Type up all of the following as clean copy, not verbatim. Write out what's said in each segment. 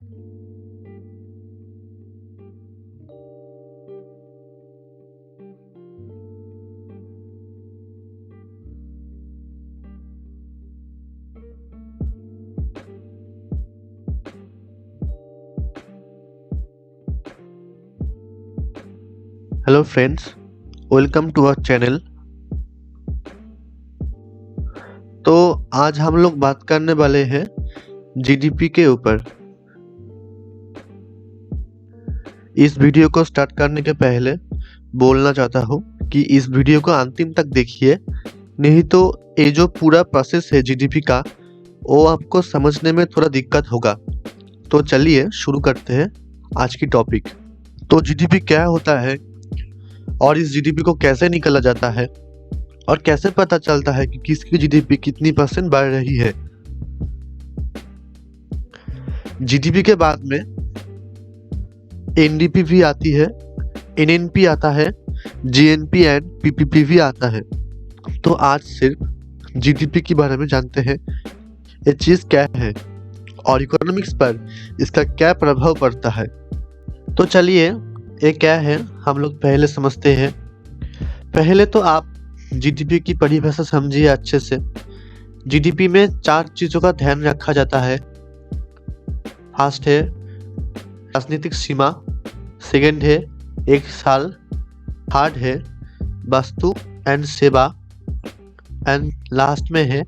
Hello friends, welcome to our channel. तो आज हम लोग बात करने वाले हैं जीडीपी के ऊपर। इस वीडियो को स्टार्ट करने के पहले बोलना चाहता हूँ कि इस वीडियो को अंतिम तक देखिए, नहीं तो ये जो पूरा प्रोसेस है जीडीपी का वो आपको समझने में थोड़ा दिक्कत होगा। तो चलिए शुरू करते हैं आज की टॉपिक। तो जीडीपी क्या होता है और इस जीडीपी को कैसे निकाला जाता है और कैसे पता चलता है कि किसकी जीडीपी कितनी % बढ़ रही है। जीडीपी के बाद में एनडीपी भी आती है, एनएनपी आता है, जीएनपी एंड पीपीपी भी आता है। तो आज सिर्फ जीडीपी के बारे में जानते हैं, ये चीज़ क्या है और इकोनॉमिक्स पर इसका क्या प्रभाव पड़ता है। तो चलिए ये क्या है हम लोग पहले समझते हैं। पहले तो आप जीडीपी की परिभाषा समझिए अच्छे से। जीडीपी में 4 चीज़ों का ध्यान रखा जाता है। फर्स्ट है राजनीतिक सीमा, सेकंड है 1 साल, थर्ड है वस्तु एंड सेवा एंड लास्ट में है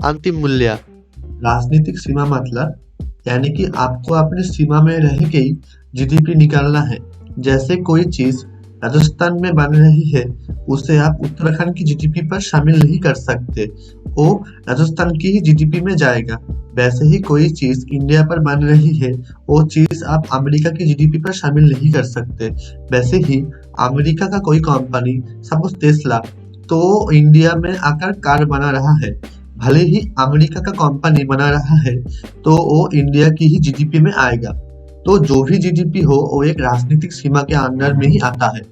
अंतिम मूल्य। राजनीतिक सीमा मतलब यानी कि आपको अपनी सीमा में रह के ही जीडीपी निकालना है। जैसे कोई चीज राजस्थान में बन रही है उसे आप उत्तराखंड की जीडीपी पर शामिल नहीं कर सकते, वो राजस्थान की ही जीडीपी में जाएगा। वैसे ही कोई चीज इंडिया पर बन रही है वो चीज आप अमेरिका की जीडीपी पर शामिल नहीं कर सकते। वैसे ही अमेरिका का कोई कंपनी सपोज टेस्ला, तो इंडिया में आकर कार बना रहा है, भले ही अमेरिका का कंपनी बना रहा है तो वो इंडिया की ही जीडीपी में आएगा। तो जो भी जीडीपी हो वो एक राजनीतिक सीमा के अंदर में ही आता है।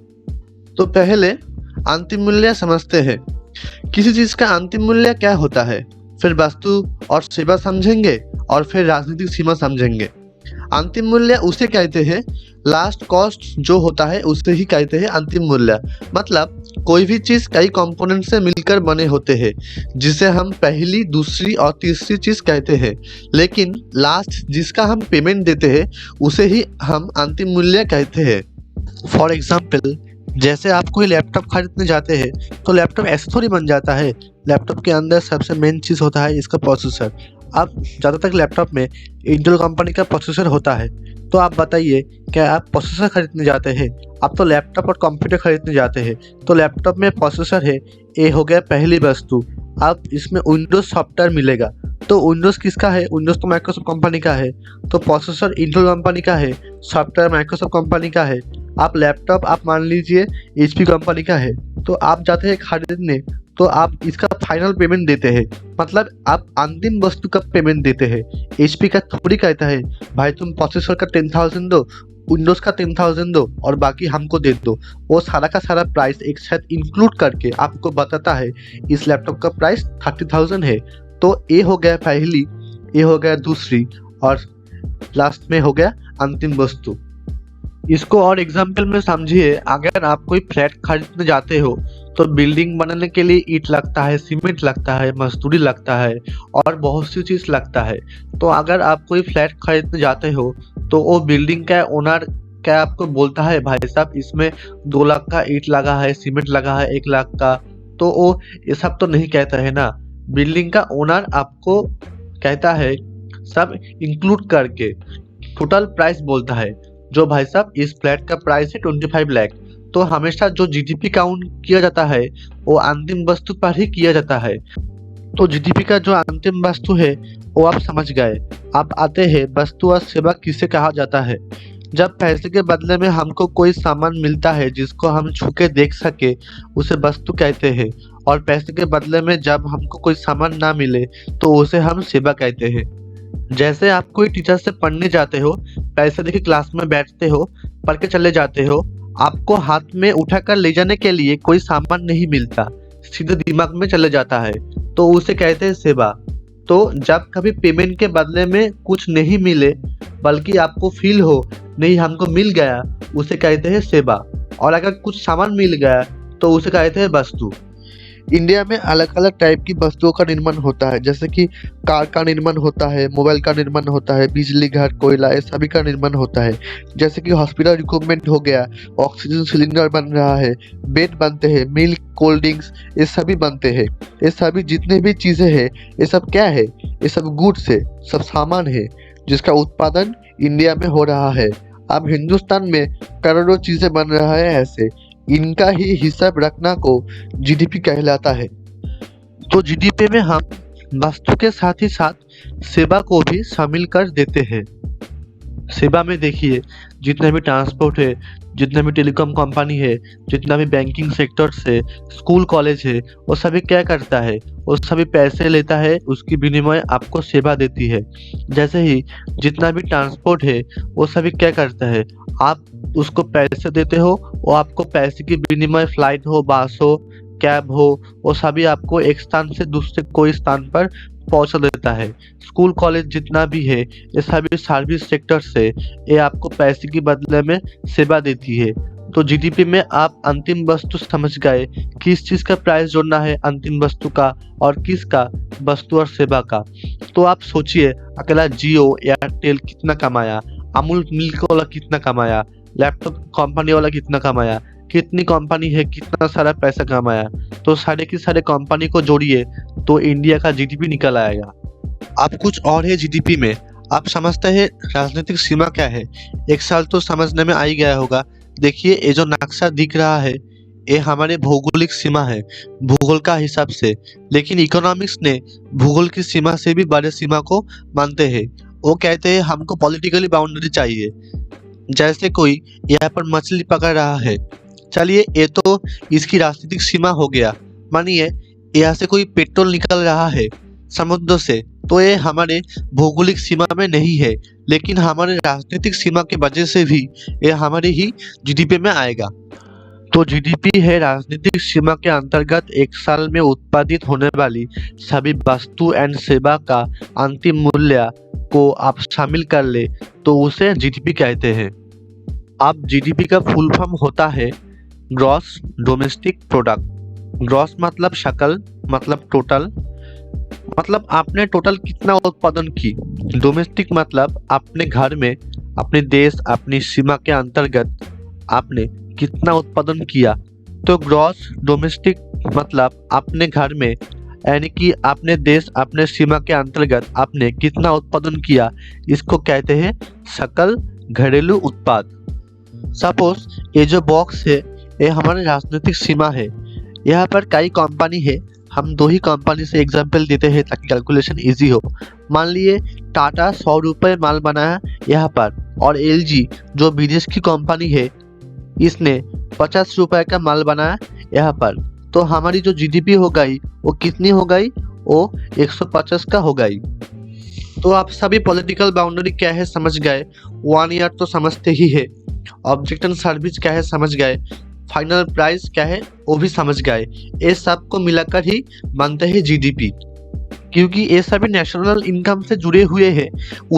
तो पहले अंतिम मूल्य समझते हैं। किसी चीज का अंतिम मूल्य क्या होता है, फिर वस्तु और सेवा समझेंगे और फिर राजनीतिक सीमा समझेंगे। अंतिम मूल्य उसे कहते हैं, लास्ट कॉस्ट जो होता है उसे ही कहते हैं अंतिम मूल्य। मतलब कोई भी चीज कई कंपोनेंट से मिलकर बने होते हैं जिसे हम पहली, दूसरी और तीसरी चीज कहते हैं, लेकिन लास्ट जिसका हम पेमेंट देते हैं उसे ही हम अंतिम मूल्य कहते हैं। फॉर एग्जाम्पल, जैसे आप कोई लैपटॉप खरीदने जाते हैं तो लैपटॉप ऐसे थोड़ी बन जाता है। लैपटॉप के अंदर सबसे मेन चीज़ होता है इसका प्रोसेसर। अब ज़्यादातर लैपटॉप में इंटेल कंपनी का प्रोसेसर होता है। तो आप बताइए, क्या आप प्रोसेसर खरीदने जाते हैं? आप तो लैपटॉप और कंप्यूटर खरीदने जाते हैं। तो लैपटॉप में प्रोसेसर है, ये हो गया पहली वस्तु। अब इसमें विंडोज सॉफ्टवेयर मिलेगा। तो विंडोज़ किसका है? विंडोज़ तो माइक्रोसॉफ्ट कंपनी का है। तो प्रोसेसर इंटेल कंपनी का है, सॉफ्टवेयर माइक्रोसॉफ्ट कंपनी का है। आप लैपटॉप आप मान लीजिए एचपी कंपनी का है। तो आप जाते हैं खरीदने, तो आप इसका फाइनल पेमेंट देते हैं, मतलब आप अंतिम वस्तु का पेमेंट देते हैं। एचपी का थोड़ी कहता है भाई तुम प्रोसेसर का 10,000 दो, विंडोज़ का 10,000 दो और बाकी हमको दे दो। वो सारा का सारा प्राइस एक साथ इंक्लूड करके आपको बताता है इस लैपटॉप का प्राइस 30,000 है। तो ये हो गया पहली, ये हो गया दूसरी और लास्ट में हो गया अंतिम वस्तु। इसको और एग्जाम्पल में समझिए। अगर आप कोई फ्लैट खरीदने जाते हो तो बिल्डिंग बनाने के लिए ईंट लगता है, सीमेंट लगता है, मजदूरी लगता है और बहुत सी चीज़ लगता है। तो अगर आप कोई फ्लैट खरीदने जाते हो तो वो बिल्डिंग का ओनर क्या आपको बोलता है भाई साहब इसमें 2 लाख का ईंट लगा है, सीमेंट लगा है 1 लाख का, तो वो ये सब तो नहीं कहता है ना। बिल्डिंग का ओनर आपको कहता है सब इंक्लूड करके टोटल प्राइस बोलता है, जो भाई साहब इस फ्लैट का प्राइस है 25 लाख। तो हमेशा जो जीडीपी काउंट किया जाता है वो अंतिम वस्तु पर ही किया जाता है। तो जीडीपी का जो अंतिम वस्तु है वो आप समझ गए। आप आते हैं वस्तु और सेवा किसे कहा जाता है। जब पैसे के बदले में हमको कोई सामान मिलता है जिसको हम छू के देख सके उसे वस्तु कहते हैं, और पैसे के बदले में जब हमको कोई सामान ना मिले तो उसे हम सेवा कहते हैं। जैसे आप कोई टीचर से पढ़ने जाते हो, पैसे देके क्लास में बैठते हो, पढ़ के चले जाते हो, आपको हाथ में उठाकर ले जाने के लिए कोई सामान नहीं मिलता, सीधे दिमाग में चले जाता है, तो उसे कहते हैं सेवा। तो जब कभी पेमेंट के बदले में कुछ नहीं मिले बल्कि आपको फील हो नहीं हमको मिल गया, उसे कहते हैं सेवा। और अगर कुछ सामान मिल गया तो उसे कहते हैं वस्तु। इंडिया में अलग अलग टाइप की वस्तुओं का निर्माण होता है, जैसे कि कार का निर्माण होता है, मोबाइल का निर्माण होता है, बिजली घर, कोयला, ये सभी का निर्माण होता है। जैसे कि हॉस्पिटल इक्विपमेंट हो गया, ऑक्सीजन सिलेंडर बन रहा है, बेड बनते हैं, मिल्क, कोल्ड ड्रिंक्स, ये सभी बनते हैं। ये सभी जितने भी चीज़ें हैं ये सब क्या है, ये सब गुड्स है, सब सामान है जिसका उत्पादन इंडिया में हो रहा है। अब हिंदुस्तान में करोड़ों चीज़ें बन रहा है, ऐसे इनका ही हिसाब रखना को जीडीपी कहलाता है। तो जीडीपी में हम वस्तु के साथ ही साथ सेवा को भी शामिल कर देते हैं। सेवा में देखिए जितना भी ट्रांसपोर्ट है, जितना भी टेलीकॉम कंपनी है, जितना भी बैंकिंग सेक्टर से स्कूल कॉलेज है, वो सभी क्या करता है, वो सभी पैसे लेता है, उसकी विनिमय आपको सेवा देती है। जैसे ही जितना भी ट्रांसपोर्ट है वो सभी क्या करता है, आप उसको पैसे देते हो, वो आपको पैसे की विनिमय फ्लाइट हो, बस हो, कैब हो, वो सभी आपको एक स्थान से दूसरे कोई स्थान पर पहुंचा देता है। स्कूल कॉलेज जितना भी है ये सभी सर्विस सेक्टर से ये आपको पैसे के बदले में सेवा देती है। तो जीडीपी में आप अंतिम वस्तु समझ गए, किस चीज़ का प्राइस जोड़ना है अंतिम वस्तु का और किसका, वस्तु और सेवा का। तो आप सोचिए अकेला जियो, एयरटेल कितना कमाया, अमूल मिल्क वाला कितना कमाया, लैपटॉप कंपनी वाला कितना कमाया, कितनी कंपनी है कितना सारा पैसा कमाया। तो सारे की सारे कंपनी को जोड़िए तो इंडिया का जीडीपी निकल आएगा। अब कुछ और है जीडीपी में। आप समझते हैं राजनीतिक सीमा क्या है? एक साल तो समझने में आ ही गया होगा। देखिए ये जो नक्शा दिख रहा है ये हमारे भौगोलिक सीमा है, भूगोल का हिसाब से। लेकिन इकोनॉमिक्स ने भूगोल की सीमा से भी बड़े सीमा को मानते हैं। वो कहते हैं हमको पॉलिटिकली बाउंड्री चाहिए। जैसे कोई यहाँ पर मछली पकड़ रहा है, चलिए ये तो इसकी राजनीतिक सीमा हो गया। मानिए यहाँ से कोई पेट्रोल निकल रहा है समुद्र से, तो ये हमारे भौगोलिक सीमा में नहीं है, लेकिन हमारे राजनीतिक सीमा के वजह से भी ये हमारे ही जीडीपी में आएगा। तो जीडीपी है राजनीतिक सीमा के अंतर्गत एक साल में उत्पादित होने वाली सभी वस्तु एंड सेवा का अंतिम मूल्य को आप शामिल कर ले तो उसे जीडीपी कहते हैं। अब जीडीपी का फुल फॉर्म होता है ग्रॉस डोमेस्टिक प्रोडक्ट। ग्रॉस मतलब शकल, मतलब टोटल, मतलब आपने टोटल कितना उत्पादन की। डोमेस्टिक मतलब अपने घर में, अपने देश, अपनी सीमा के अंतर्गत आपने कितना उत्पादन किया। तो ग्रॉस डोमेस्टिक मतलब अपने घर में, यानी कि अपने देश, अपने सीमा के अंतर्गत आपने कितना उत्पादन किया, इसको कहते हैं सकल घरेलू उत्पाद। सपोज ये जो बॉक्स है ये हमारी राजनीतिक सीमा है। यहाँ पर कई कंपनी है, हम दो ही कंपनी से एग्जाम्पल देते हैं ताकि कैलकुलेशन इजी हो। मान लिए टाटा 100 रुपये माल बनाया यहाँ पर, और एलजी जो विदेश की कंपनी है इसने 50 रुपये का माल बनाया यहाँ पर। तो हमारी जो जीडीपी हो गई वो कितनी हो गई, वो 150 का हो गई। तो आप सभी पॉलिटिकल बाउंड्री क्या है समझ गए, 1 ईयर तो समझते ही है, ऑब्जेक्ट एंड सर्विस क्या है समझ गए, फाइनल प्राइस क्या है वो भी समझ गए। ये सब को मिलाकर ही बनते हैं जीडीपी। क्योंकि ये सभी नेशनल इनकम से जुड़े हुए हैं,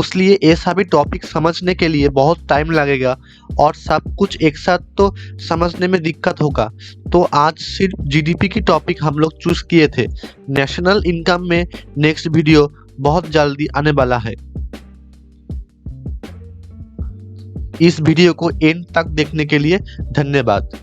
इसलिए ये सभी टॉपिक समझने के लिए बहुत टाइम लगेगा और सब कुछ एक साथ तो समझने में दिक्कत होगा। तो आज सिर्फ जीडीपी की टॉपिक हम लोग चूज किए थे। नेशनल इनकम में नेक्स्ट वीडियो बहुत जल्दी आने वाला है। इस वीडियो को एंड तक देखने के लिए धन्यवाद।